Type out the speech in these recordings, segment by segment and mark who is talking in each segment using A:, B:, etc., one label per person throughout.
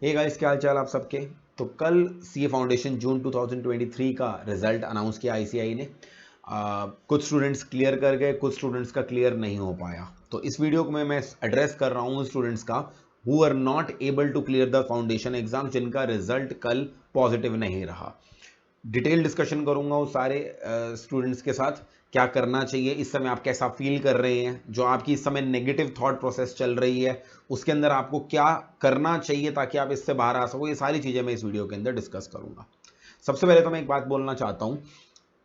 A: Hey guys, क्या हाल चाल आप सबके। तो कल सीए फाउंडेशन जून 2023 का रिजल्ट अनाउंस किया आईसीएआई ने। कुछ स्टूडेंट्स क्लियर कर गए, कुछ स्टूडेंट्स का क्लियर नहीं हो पाया। तो इस वीडियो में मैं एड्रेस कर रहा हूँ स्टूडेंट्स का who are not able to clear the foundation exam, जिनका रिजल्ट कल पॉजिटिव नहीं रहा। डिटेल डिस्कशन करूंगा उस सारे स्टूडेंट्स के साथ, क्या करना चाहिए इस समय, आप कैसा फील कर रहे हैं, जो आपकी इस समय नेगेटिव थॉट प्रोसेस चल रही है उसके अंदर आपको क्या करना चाहिए ताकि आप इससे बाहर आ सको। ये सारी चीजें मैं इस वीडियो के अंदर डिस्कस करूंगा। सबसे पहले तो मैं एक बात बोलना चाहता हूं,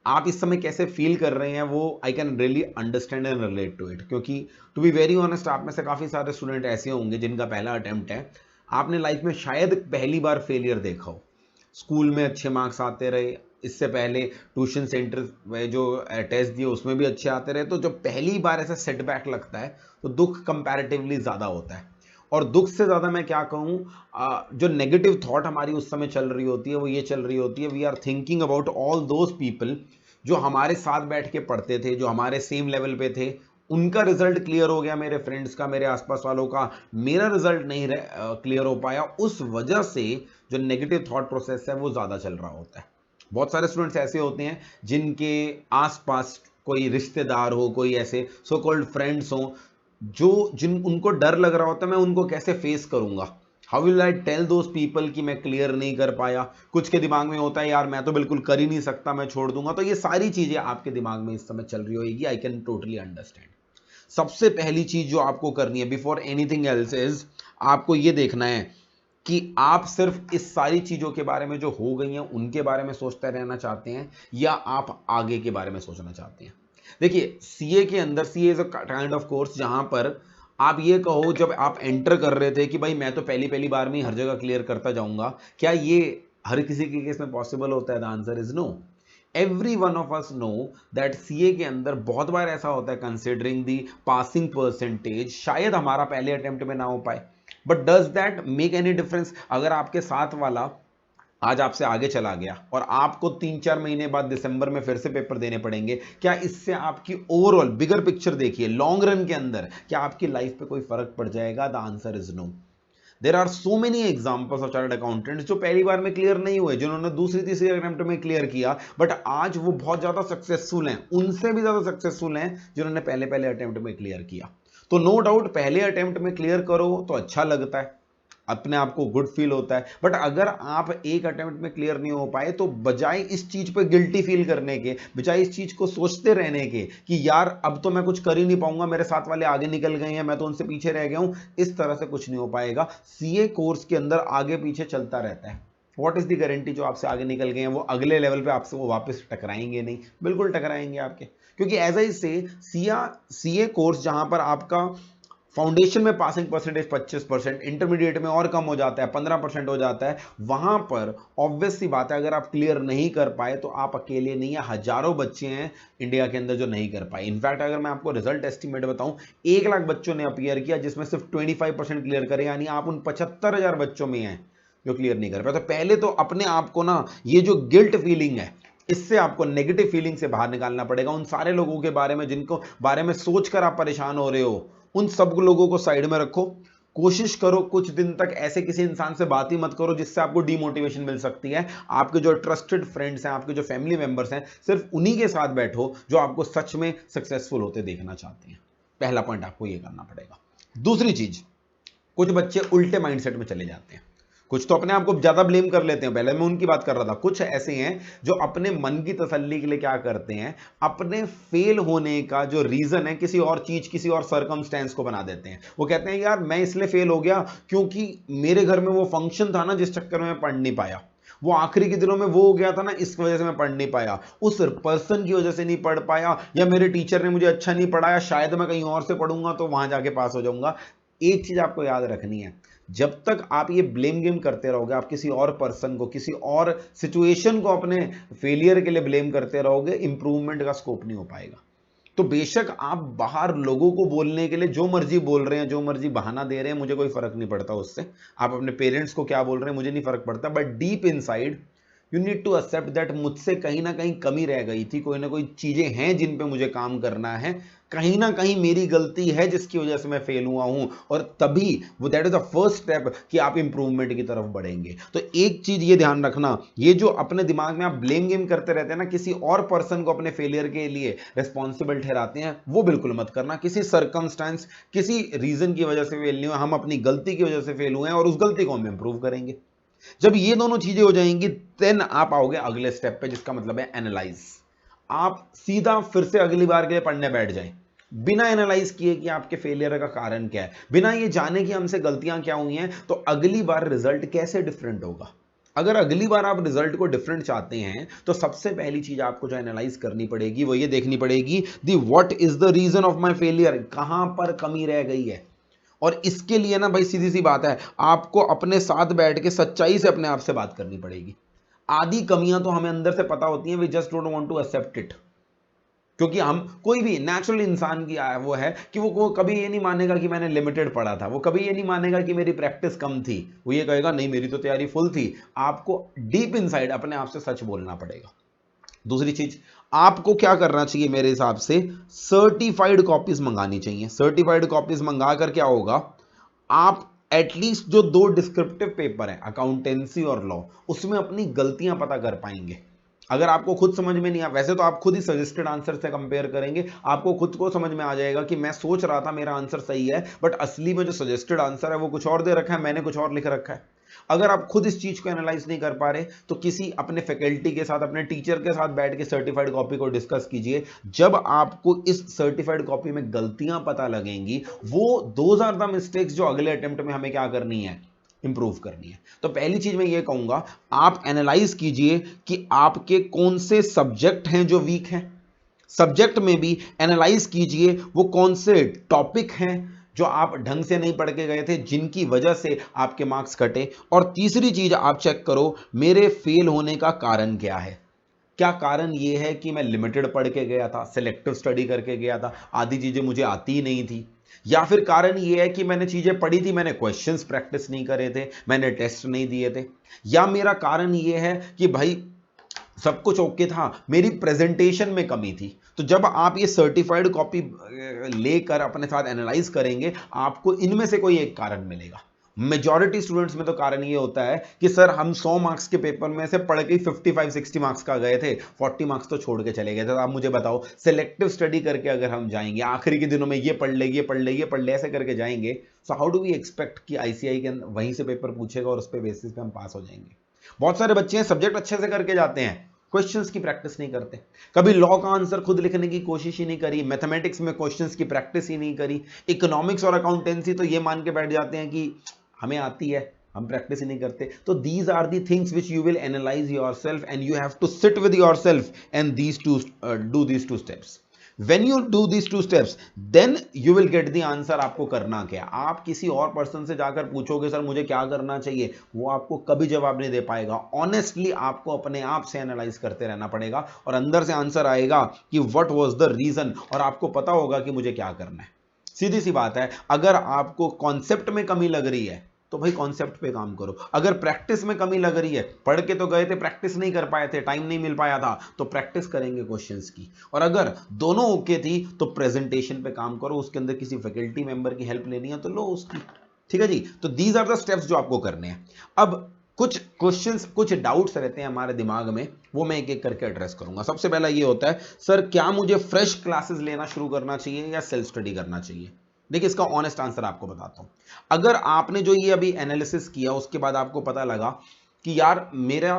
A: आप इस समय कैसे फील कर रहे हैं वो I can really understand and relate to it, क्योंकि टू बी वेरी ऑनेस्ट आप में से काफ़ी सारे स्टूडेंट ऐसे होंगे जिनका पहला अटेम्प्ट है। आपने लाइफ में शायद पहली बार फेलियर देखा हो। स्कूल में अच्छे मार्क्स आते रहे, इससे पहले ट्यूशन सेंटर में जो टेस्ट दिए उसमें भी अच्छे आते रहे, तो जब पहली बार ऐसा सेटबैक लगता है तो दुख कंपैरेटिवली ज़्यादा होता है। और दुख से ज़्यादा मैं क्या कहूँ, जो नेगेटिव थॉट हमारी उस समय चल रही होती है वो ये चल रही होती है, we are thinking about all those people जो हमारे साथ बैठ के पढ़ते थे, जो हमारे सेम लेवल पे थे। उनका रिजल्ट क्लियर हो गया, मेरे फ्रेंड्स का, मेरे आसपास वालों का, मेरा रिजल्ट नहीं क्लियर हो पाया। उस वजह से जो नेगेटिव थॉट प्रोसेस है वो ज़्यादा चल रहा होता है। बहुत सारे स्टूडेंट्स ऐसे होते हैं जिनके आसपास कोई रिश्तेदार हो, कोई ऐसे सो कॉल्ड फ्रेंड्स हो, जो जिन उनको डर लग रहा होता है मैं उनको कैसे फेस करूंगा, how will I tell those people कि मैं क्लियर नहीं कर पाया। कुछ के दिमाग में होता है यार मैं तो बिल्कुल कर ही नहीं सकता, मैं छोड़ दूंगा। तो ये सारी चीजें आपके दिमाग में इस समय चल रही होगी, आई कैन टोटली अंडरस्टैंड। सबसे पहली चीज जो आपको करनी है बिफोर एनीथिंग एल्स इज, आपको ये देखना है कि आप सिर्फ इस सारी चीजों के बारे में जो हो गई हैं उनके बारे में सोचते रहना चाहते हैं या आप आगे के बारे में सोचना चाहते हैं। देखिए, सीए के अंदर, CA is a kind of course जहां पर आप ये कहो जब आप एंटर कर रहे थे कि भाई मैं तो पहली पहली बार में ही हर जगह क्लियर करता जाऊंगा, क्या ये हर किसी के केस में पॉसिबल होता है? The answer is no. Every one of us know that CA के अंदर बहुत बार ऐसा होता है, कंसिडरिंग दी पासिंग परसेंटेज, शायद हमारा पहले अटेम्प्ट में ना हो पाए। But does that make any difference? अगर आपके साथ वाला आज आपसे आगे चला गया और आपको 3-4 महीने बाद दिसंबर में फिर से पेपर देने पड़ेंगे, क्या इससे आपकी ओवरऑल बिगर पिक्चर देखिए, लॉन्ग रन के अंदर क्या आपकी लाइफ पे कोई फर्क पड़ जाएगा? The answer is no. There are so many examples of chartered accountants जो पहली बार में क्लियर नहीं हुए, जिन्होंने दूसरी तीसरी अटेम्प्ट में क्लियर किया, बट आज वो बहुत ज्यादा सक्सेसफुल हैं, उनसे भी ज्यादा सक्सेसफुल हैं जिन्होंने पहले पहले अटेम्प्ट में क्लियर किया। तो नो डाउट पहले अटेम्प्ट में क्लियर करो तो अच्छा लगता है, अपने आप को गुड फील होता है। बट अगर आप एक अटेम्प्ट में क्लियर नहीं हो पाए तो बजाय इस चीज पे गिल्टी फील करने के, बजाय इस चीज को सोचते रहने के कि यार अब तो मैं कुछ कर ही नहीं पाऊंगा, मेरे साथ वाले आगे निकल गए हैं, मैं तो उनसे पीछे रह गया हूं, इस तरह से कुछ नहीं हो पाएगा। सीए कोर्स के अंदर आगे पीछे चलता रहता है। व्हाट इज द गारंटी जो आपसे आगे निकल गए हैं वो अगले लेवल पे आपसे वो वापस टकराएंगे नहीं? बिल्कुल टकराएंगे आपके, क्योंकि एज आई से सीए कोर्स जहां पर आपका फाउंडेशन में पासिंग परसेंटेज 25%, इंटरमीडिएट में और कम हो जाता है, 15% हो जाता है, वहां पर ऑब्वियस सी बात है अगर आप क्लियर नहीं कर पाए तो आप अकेले नहीं है, हजारों बच्चे हैं इंडिया के अंदर जो नहीं कर पाए। इनफैक्ट अगर मैं आपको रिजल्ट एस्टिमेट बताऊं, 1 लाख बच्चों ने अपियर किया जिसमें सिर्फ 25% क्लियर करे, यानी आप उन 75,000 बच्चों में हैं जो क्लियर नहीं कर पाए। तो पहले तो अपने आप को ना, ये जो गिल्ट फीलिंग है, इससे आपको नेगेटिव फीलिंग से बाहर निकालना पड़ेगा। उन सारे लोगों के बारे में जिनको बारे में सोचकर आप परेशान हो रहे हो, उन सब लोगों को साइड में रखो। कोशिश करो कुछ दिन तक ऐसे किसी इंसान से बात ही मत करो जिससे आपको डीमोटिवेशन मिल सकती है। आपके जो ट्रस्टेड फ्रेंड्स हैं, आपके जो फैमिली मेंबर्स हैं, सिर्फ उन्हीं के साथ बैठो जो आपको सच में सक्सेसफुल होते देखना चाहते हैं। पहला पॉइंट आपको ये करना पड़ेगा। दूसरी चीज, कुछ बच्चे उल्टे माइंडसेट में चले जाते हैं। कुछ तो अपने आप को ज्यादा ब्लेम कर लेते हैं, पहले मैं उनकी बात कर रहा था। कुछ ऐसे हैं जो अपने मन की तसल्ली के लिए क्या करते हैं, अपने फेल होने का जो रीजन है किसी और चीज, किसी और सर्कमस्टेंस को बना देते हैं। वो कहते हैं यार मैं इसलिए फेल हो गया क्योंकि मेरे घर में वो फंक्शन था ना जिस चक्कर में मैं पढ़ नहीं पाया, वो आखिरी के दिनों में वो हो गया था ना इस वजह से मैं पढ़ नहीं पाया, उस पर्सन की वजह से नहीं पढ़ पाया, या मेरे टीचर ने मुझे अच्छा नहीं पढ़ाया, शायद मैं कहीं और से पढ़ूंगा तो वहां जाके पास हो जाऊंगा। एक चीज आपको याद रखनी है, जब तक आप ये ब्लेम गेम करते रहोगे, आप किसी और पर्सन को, किसी और सिचुएशन को अपने फेलियर के लिए ब्लेम करते रहोगे, इंप्रूवमेंट का स्कोप नहीं हो पाएगा। तो बेशक आप बाहर लोगों को बोलने के लिए जो मर्जी बोल रहे हैं, जो मर्जी बहाना दे रहे हैं, मुझे कोई फर्क नहीं पड़ता उससे। आप अपने पेरेंट्स को क्या बोल रहे हैं मुझे नहीं फर्क पड़ता, but deep inside you need to accept that मुझसे कहीं ना कहीं कमी रह गई थी, कोई ना कोई चीजें हैं जिन पे मुझे काम करना है। कहीं ना कहीं मेरी गलती है जिसकी वजह से मैं फेल हुआ हूं, और तभी वो that is the first step कि आप इंप्रूवमेंट की तरफ बढ़ेंगे। तो एक चीज ये ध्यान रखना, ये जो अपने दिमाग में आप ब्लेम गेम करते रहते हैं ना, किसी और पर्सन को अपने फेलियर के लिए रिस्पॉन्सिबल ठहराते हैं, वो बिल्कुल मत करना। किसी सर्कमस्टांस, किसी रीजन की वजह से फेल नहीं हुआ, हम अपनी गलती की वजह से फेल हुए हैं और उस गलती को हम इंप्रूव करेंगे। जब ये दोनों चीजें हो जाएंगी देन आप आओगे अगले स्टेप पे, जिसका मतलब है एनालाइज। आप सीधा फिर से अगली बार के लिए पढ़ने बैठ जाएं, बिना एनालाइज किए कि आपके फेलियर का कारण क्या है, बिना ये जाने कि हमसे गलतियां क्या हुई हैं, तो अगली बार रिजल्ट कैसे डिफरेंट होगा। अगर अगली बार आप रिजल्ट को डिफरेंट चाहते हैं तो सबसे पहली चीज आपको जो एनालाइज करनी पड़ेगी वो ये देखनी पड़ेगी the what is the reason of my failure, कहां पर कमी रह गई है। और इसके लिए ना भाई सीधी सी बात है, आपको अपने साथ बैठ के सच्चाई से अपने आप से बात करनी पड़ेगी। आधी कमियां तो हमें अंदर से पता होती हैं, we just don't want to accept it. क्योंकि हम कोई भी नेचुरल इंसान की वो है कि वो कभी ये नहीं मानेगा कि मैंने लिमिटेड पढ़ा था, वो कभी ये नहीं मानेगा कि मेरी प्रैक्टिस कम थी, वो ये कहेगा नहीं मेरी तो तैयारी फुल थी। आपको डीप इनसाइड अपने आप से सच बोलना पड़ेगा। दूसरी चीज, आपको क्या करना चाहिए मेरे हिसाब से, सर्टिफाइड कॉपीज मंगानी चाहिए। सर्टिफाइड कॉपीज मंगा कर क्या होगा, आप एटलीस्ट जो 2 डिस्क्रिप्टिव पेपर हैं अकाउंटेंसी और लॉ, उसमें अपनी गलतियां पता कर पाएंगे। अगर आपको खुद समझ में नहीं आ, वैसे तो आप खुद ही सजेस्टेड आंसर से कंपेयर करेंगे, आपको खुद को समझ में आ जाएगा कि मैं सोच रहा था मेरा आंसर सही है, बट असली में जो सजेस्टेड आंसर है वो कुछ और दे रखा है, मैंने कुछ और लिख रखा है। अगर आप खुद इस चीज को एनालाइज नहीं कर पा रहे तो किसी अपने फैकल्टी के साथ, अपने टीचर के साथ बैठ के सर्टिफाइड कॉपी को डिस्कस कीजिए। जब आपको इस सर्टिफाइड कॉपी में गलतियां पता लगेंगी, वो दोज आर द मिस्टेक्स जो अगले अटेम्प्ट में हमें क्या करनी है, इंप्रूव करनी है। तो पहली चीज मैं ये कहूंगा, आप एनालाइज कीजिए कि आपके कौन से सब्जेक्ट हैं जो वीक हैं। सब्जेक्ट में भी एनालाइज कीजिए वो कौन से टॉपिक हैं जो आप ढंग से नहीं पढ़ के गए थे, जिनकी वजह से आपके मार्क्स कटे। और तीसरी चीज आप चेक करो, मेरे फेल होने का कारण क्या है। क्या कारण ये है कि मैं लिमिटेड पढ़ के गया था, सिलेक्टिव स्टडी करके गया था, आधी चीजें मुझे आती ही नहीं थी, या फिर कारण ये है कि मैंने चीजें पढ़ी थी, मैंने क्वेश्चंस प्रैक्टिस नहीं करे थे, मैंने टेस्ट नहीं दिए थे, या मेरा कारण ये है कि भाई सब कुछ ओके था, मेरी प्रेजेंटेशन में कमी थी। तो जब आप ये सर्टिफाइड कॉपी लेकर अपने साथ एनालाइज करेंगे, आपको इनमें से कोई एक कारण मिलेगा। मेजॉरिटी स्टूडेंट्स में तो कारण ये होता है कि सर हम 100 मार्क्स के पेपर में से पढ़ के 55-60 मार्क्स का गए थे, 40 मार्क्स तो छोड़ के चले गए थे। तो आप मुझे बताओ, सिलेक्टिव स्टडी करके अगर हम जाएंगे, आखिरी के दिनों में ये पढ़ ले ये पढ़ ले ये पढ़ ले ऐसे करके जाएंगे, so how do we expect कि आईसीआई के वहीं से पेपर पूछेगा और उस पर बेसिस पे हम पास हो जाएंगे। बहुत सारे बच्चे हैं सब्जेक्ट अच्छे से करके जाते हैं, क्वेश्चंस की प्रैक्टिस नहीं करते, कभी लॉ का आंसर खुद लिखने की कोशिश ही नहीं करी, मैथमेटिक्स में क्वेश्चंस की प्रैक्टिस ही नहीं करी, इकोनॉमिक्स और अकाउंटेंसी तो ये मान के बैठ जाते हैं कि हमें आती है, हम प्रैक्टिस ही नहीं करते। तो these are the things which you will analyse yourself and you have to sit with yourself and do these two steps. when you do these 2 steps then you will get the answer। आपको करना क्या, आप किसी और person से जाकर पूछोगे sir मुझे क्या करना चाहिए, वो आपको कभी जवाब नहीं दे पाएगा। ऑनेस्टली आपको अपने आप से एनालाइज करते रहना पड़ेगा और अंदर से आंसर आएगा कि व्हाट वाज द रीजन, और आपको पता होगा कि मुझे क्या करना है। सीधी सी बात है, अगर आपको कॉन्सेप्ट में कमी लग रही है तो भाई कॉन्सेप्ट पे काम करो। अगर प्रैक्टिस में कमी लग रही है, पढ़ के तो गए थे, प्रैक्टिस नहीं कर पाए थे, टाइम नहीं मिल पाया था, तो प्रैक्टिस करेंगे क्वेश्चंस की। और अगर दोनों ओके थी तो प्रेजेंटेशन पे काम करो, उसके अंदर किसी फैकल्टी मेंबर की हेल्प लेनी है तो लो उसकी। ठीक है जी, तो दीज आर द स्टेप्स जो आपको करने हैं। अब कुछ क्वेश्चंस, कुछ डाउट्स रहते हैं हमारे दिमाग में, वो मैं एक एक करके एड्रेस करूंगा। सबसे पहला ये होता है, सर क्या मुझे फ्रेश क्लासेस लेना शुरू करना चाहिए या सेल्फ स्टडी करना चाहिए। देखिए इसका ऑनेस्ट आंसर आपको बताता हूं। अगर आपने जो ये अभी एनालिसिस किया उसके बाद आपको पता लगा कि यार मेरा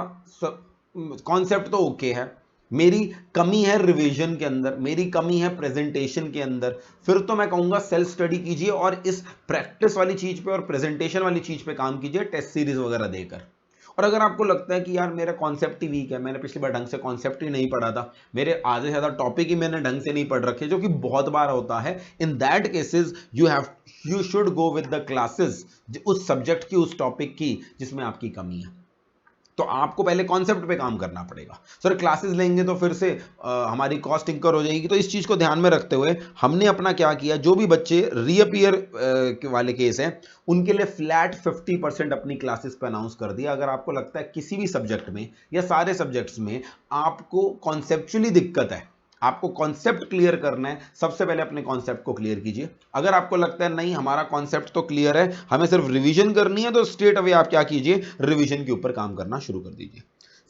A: कॉन्सेप्ट तो ओके है, मेरी कमी है रिवीजन के अंदर, मेरी कमी है प्रेजेंटेशन के अंदर, फिर तो मैं कहूंगा सेल्फ स्टडी कीजिए और इस प्रैक्टिस वाली चीज पे और प्रेजेंटेशन वाली चीज पे काम कीजिए, टेस्ट सीरीज वगैरह देकर। और अगर आपको लगता है कि यार मेरा कॉन्सेप्ट ही वीक है, मैंने पिछली बार ढंग से कॉन्सेप्ट ही नहीं पढ़ा था, मेरे आधे से ज्यादा टॉपिक ही मैंने ढंग से नहीं पढ़ रखे, जो कि बहुत बार होता है, in that cases you should go with the classes उस सब्जेक्ट की, उस टॉपिक की जिसमें आपकी कमी है। तो आपको पहले कॉन्सेप्ट पे काम करना पड़ेगा। सर क्लासेस लेंगे तो फिर से हमारी कॉस्ट इंकर हो जाएगी। तो इस चीज को ध्यान में रखते हुए हमने अपना क्या किया, जो भी बच्चे रीअपीयर वाले केस हैं उनके लिए फ्लैट 50% अपनी क्लासेस पे अनाउंस कर दिया। अगर आपको लगता है किसी भी सब्जेक्ट में या सारे सब्जेक्ट्स में आपको कॉन्सेप्चुअली दिक्कत है, आपको कॉन्सेप्ट क्लियर करना है, सबसे पहले अपने कॉन्सेप्ट को क्लियर कीजिए। अगर आपको लगता है नहीं हमारा कॉन्सेप्ट तो क्लियर है, हमें सिर्फ रिवीजन करनी है, तो स्ट्रेट अवे आप क्या कीजिए, रिवीजन के ऊपर काम करना शुरू कर दीजिए।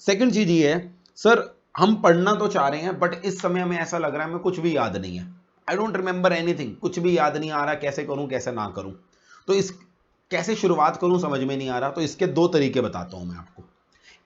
A: सेकंड चीज ये है, सर हम पढ़ना तो चाह रहे हैं बट इस समय हमें ऐसा लग रहा है हमें कुछ भी याद नहीं है, आई डोंट रिमेंबर एनीथिंग, कुछ भी याद नहीं आ रहा, कैसे करूं कैसे ना करूं, तो इस कैसे शुरुआत करूं समझ में नहीं आ रहा। तो इसके दो तरीके बताता हूं मैं आपको।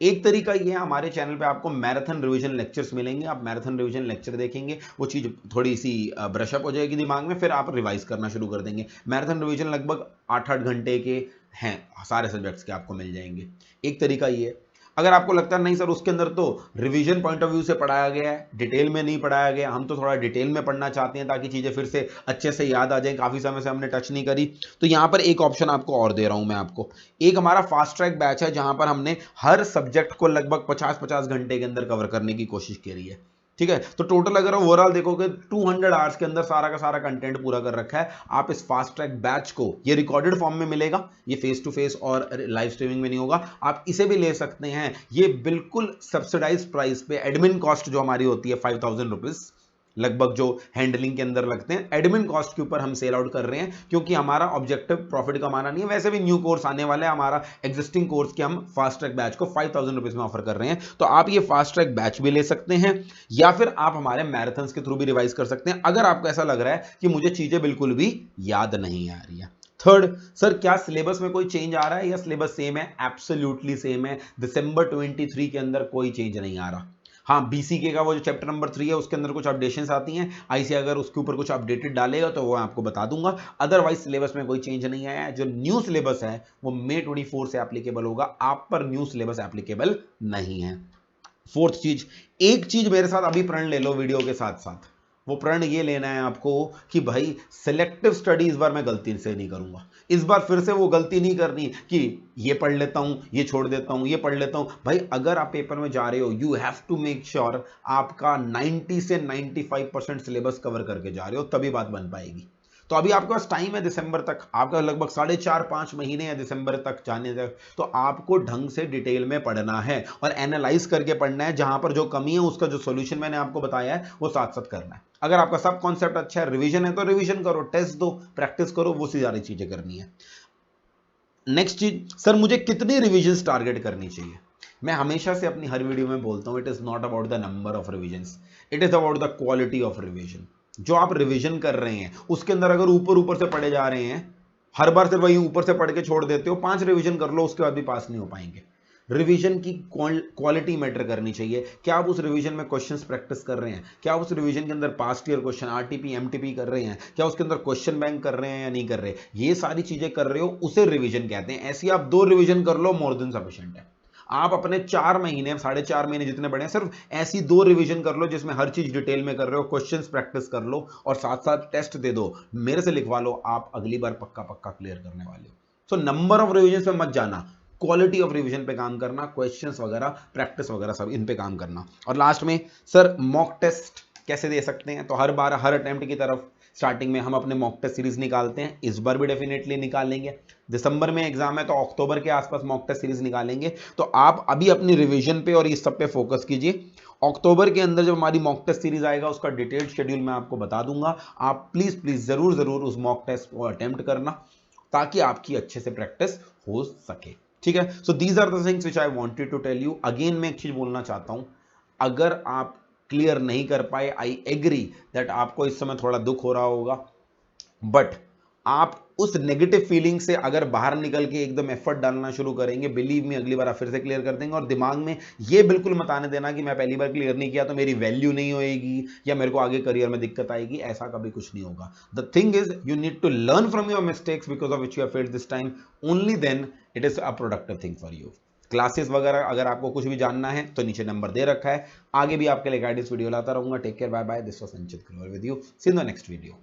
A: एक तरीका ये है, हमारे चैनल पे आपको मैराथन रिवीजन लेक्चर्स मिलेंगे, आप मैराथन रिवीजन लेक्चर देखेंगे, वो चीज़ थोड़ी सी ब्रशअप हो जाएगी दिमाग में, फिर आप रिवाइज करना शुरू कर देंगे। मैराथन रिवीजन लगभग 8-8 घंटे के हैं, सारे सब्जेक्ट्स के आपको मिल जाएंगे। एक तरीका ये है। अगर आपको लगता है नहीं सर उसके अंदर तो रिवीजन पॉइंट ऑफ व्यू से पढ़ाया गया है, डिटेल में नहीं पढ़ाया गया, हम तो थोड़ा डिटेल में पढ़ना चाहते हैं ताकि चीज़ें फिर से अच्छे से याद आ जाए, काफ़ी समय से हमने टच नहीं करी, तो यहाँ पर एक ऑप्शन आपको और दे रहा हूँ मैं आपको। एक हमारा फास्ट ट्रैक बैच है जहाँ पर हमने हर सब्जेक्ट को लगभग 50-50 घंटे के अंदर कवर करने की कोशिश करी है, ठीक है। तो टोटल अगर ओवरऑल देखोगे 200 आवर्स के अंदर सारा का सारा कंटेंट पूरा कर रखा है। आप इस फास्ट ट्रैक बैच को, ये रिकॉर्डेड फॉर्म में मिलेगा, ये फेस टू फेस और लाइव स्ट्रीमिंग में नहीं होगा, आप इसे भी ले सकते हैं। ये बिल्कुल सब्सिडाइज प्राइस पे, एडमिन कॉस्ट जो हमारी होती है 5000 रुपीज लगभग, जो हैंडलिंग के अंदर लगते हैं, एडमिन कॉस्ट के ऊपर हम सेल आउट कर रहे हैं, क्योंकि हमारा ऑब्जेक्टिव प्रॉफिट कमाना नहीं है। वैसे भी न्यू कोर्स आने वाला है, हमारा एग्जिस्टिंग कोर्स के हम फास्ट ट्रैक बैच को 5000 रुपीज में ऑफर कर रहे हैं। तो आप ये फास्ट ट्रैक बैच भी ले सकते हैं, या फिर आप हमारे मैराथन्स के थ्रू भी रिवाइज कर सकते हैं, अगर आपको ऐसा लग रहा है कि मुझे चीजें बिल्कुल भी याद नहीं आ रही है। थर्ड, सर क्या सिलेबस में कोई चेंज आ रहा है या सिलेबस सेम है? एब्सोल्युटली सेम है। दिसंबर 23 के अंदर कोई चेंज नहीं आ रहा। हाँ, बीसीके का वो जो चैप्टर नंबर 3 है उसके अंदर कुछ अपडेशंस आती हैं, आईसीए अगर उसके ऊपर कुछ अपडेटेड डालेगा तो वो आपको बता दूंगा। अदरवाइज सिलेबस में कोई चेंज नहीं आया है। जो न्यू सिलेबस है वो मई 24 से एप्लीकेबल होगा, आप पर न्यू सिलेबस एप्लीकेबल नहीं है। फोर्थ चीज, एक चीज मेरे साथ अभी प्रण ले लो वीडियो के साथ साथ, वो प्रण ये लेना है आपको कि भाई सिलेक्टिव स्टडी इस बार मैं गलती से नहीं करूंगा। इस बार फिर से वो गलती नहीं करनी कि ये पढ़ लेता हूं, ये छोड़ देता हूं, ये पढ़ लेता हूं। भाई अगर आप पेपर में जा रहे हो, you have to make sure आपका 90 से 95% सिलेबस कवर करके जा रहे हो, तभी बात बन पाएगी। तो अभी आपके पास टाइम है दिसंबर तक, आपका लगभग 4.5-5 महीने हैं दिसंबर तक जाने तक, तो आपको ढंग से डिटेल में पढ़ना है और एनालाइज करके पढ़ना है। जहां पर जो कमी है उसका जो सॉल्यूशन मैंने आपको बताया है वो साथ साथ करना है। अगर आपका सब कॉन्सेप्ट अच्छा है, रिवीजन है, तो रिवीजन करो, टेस्ट दो, प्रैक्टिस करो, वो सारी चीजें करनी है। नेक्स्ट चीज, सर मुझे कितनी रिविजन टारगेट करनी चाहिए? मैं हमेशा से अपनी हर वीडियो में बोलता हूं, it is not about the number of revisions, it is about the quality of revision. जो आप रिवीजन कर रहे हैं उसके अंदर अगर ऊपर ऊपर से पढ़े जा रहे हैं, हर बार सिर्फ वही ऊपर से पढ़ के छोड़ देते हो, 5 रिवीजन कर लो उसके बाद भी पास नहीं हो पाएंगे। रिवीजन की क्वालिटी मैटर करनी चाहिए। क्या आप उस रिवीजन में क्वेश्चंस प्रैक्टिस कर रहे हैं? क्या आप उस रिवीजन के अंदर past year question, RTP, MTP कर रहे हैं? क्या उसके अंदर क्वेश्चन बैंक कर रहे हैं या नहीं कर रहे? ये सारी चीजें कर रहे हो, उसे रिवीजन कहते हैं। ऐसी आप 2 रिवीजन कर लो, मोर देन सफिशिएंट है। आप अपने 4 महीने, 4.5 महीने जितने बड़े हैं, सिर्फ ऐसी 2 रिवीजन कर लो जिसमें हर चीज डिटेल में कर रहे हो, क्वेश्चंस प्रैक्टिस कर लो और साथ साथ टेस्ट दे दो, मेरे से लिखवा लो, आप अगली बार पक्का पक्का क्लियर करने वाले हो। सो नंबर ऑफ रिवीजन पे मत जाना, क्वालिटी ऑफ रिवीजन पे काम करना, क्वेश्चंस वगैरह, प्रैक्टिस वगैरह सब इन पे काम करना। और लास्ट में, सर मॉक टेस्ट कैसे दे सकते हैं? तो हर बार हर अटेम्प्ट की तरफ स्टार्टिंग में हम अपने मॉक टेस्ट सीरीज निकालते हैं, इस बार भी डेफिनेटली निकालेंगे। दिसंबर में एग्जाम है तो अक्टूबर के आसपास मॉक टेस्ट सीरीज निकालेंगे। तो आप अभी अपनी रिवीजन पे और इस सब पे फोकस कीजिए। अक्टूबर के अंदर जब हमारी मॉक टेस्ट सीरीज आएगा उसका डिटेल्ड शेड्यूल मैं आपको बता दूंगा। आप प्लीज प्लीज जरूर जरूर उस मॉक टेस्ट को अटेम्प्ट करना ताकि आपकी अच्छे से प्रैक्टिस हो सके, ठीक है। So these are the things which I wanted to tell you. Again मैं एक चीज बोलना चाहता हूं, अगर आप क्लियर नहीं कर पाए, आई एग्री दैट आपको इस समय थोड़ा दुख हो रहा होगा, बट आप उस नेगेटिव फीलिंग से अगर बाहर निकल के एकदम एफर्ट डालना शुरू करेंगे, बिलीव मी अगली बार आप फिर से क्लियर कर देंगे। और दिमाग में ये बिल्कुल मत आने देना कि मैं पहली बार क्लियर नहीं किया तो मेरी वैल्यू नहीं होएगी या मेरे को आगे करियर में दिक्कत आएगी, ऐसा कभी कुछ नहीं होगा। The thing is you need to learn from your mistakes because of which you have failed this time, only then it is a productive thing for you. Classes वगैरह अगर आपको कुछ भी जानना है तो नीचे नंबर दे रखा है, आगे भी आपके लिए गाइडेंस वीडियो लाता रहूंगा। Take care, bye bye, this was Sanchit Grover with you, see in the next video.